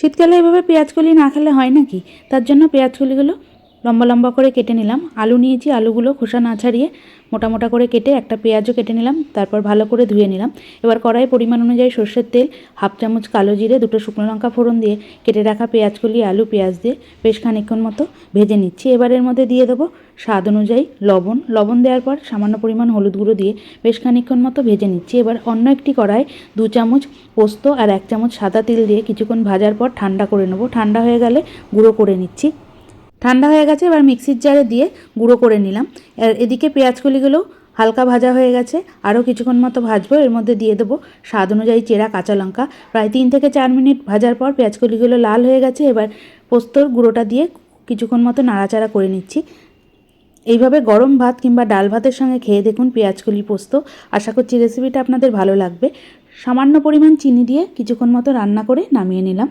শীতকালে এভাবে পেঁয়াজকলি না খেলে হয় নাকি? তার জন্য পেঁয়াজকলিগুলো লম্বা লম্বা করে কেটে নিলাম। আলু নিয়েছি, আলুগুলো খোসা না ছাড়িয়ে মোটা মোটা করে কেটে একটা পেঁয়াজও কেটে নিলাম, তারপর ভালো করে ধুয়ে নিলাম। এবার কড়াই পরিমাণ অনুযায়ী সর্ষের তেল, হাফ চামচ কালো জিরে, দুটো শুকনো লঙ্কা ফোড়ন দিয়ে কেটে রাখা পেঁয়াজকলি, আলু, পেঁয়াজ দিয়ে বেশ খানিকক্ষণ মতো ভেজে নিচ্ছি। এবার এর মধ্যে দিয়ে দেবো স্বাদ অনুযায়ী লবণ দেওয়ার পর সামান্য পরিমাণ হলুদ গুঁড়ো দিয়ে বেশ খানিকক্ষণ মতো ভেজে নিচ্ছি। এবার অন্য একটি কড়াই 2 চামচ পোস্ত আর 1 চামচ সাদা তিল দিয়ে কিছুক্ষণ ভাজার পর ঠান্ডা করে নেব। ঠান্ডা হয়ে গেলে গুঁড়ো করে নিচ্ছি। ঠান্ডা হয়ে গেছে, এবার মিক্সির জারে দিয়ে গুঁড়ো করে নিলাম। আর এদিকে পেঁয়াজকলিগুলো হালকা ভাজা হয়ে গেছে, আরও কিছুক্ষণ মতো ভাজবো। এর মধ্যে দিয়ে দেবো স্বাদ অনুযায়ী চেরা কাঁচা লঙ্কা। প্রায় 3 থেকে 4 মিনিট ভাজার পর পেঁয়াজকলিগুলো লাল হয়ে গেছে। এবার পোস্তর গুঁড়োটা দিয়ে কিছুক্ষণ মতো নাড়াচাড়া করে নিচ্ছি। এইভাবে গরম ভাত কিংবা ডাল ভাতের সঙ্গে খেয়ে দেখুন পেঁয়াজকলি পোস্ত। আশা করছি রেসিপিটা আপনাদের ভালো লাগবে। সামান্য পরিমাণ চিনি দিয়ে কিছুক্ষণ মতো রান্না করে নামিয়ে নিলাম।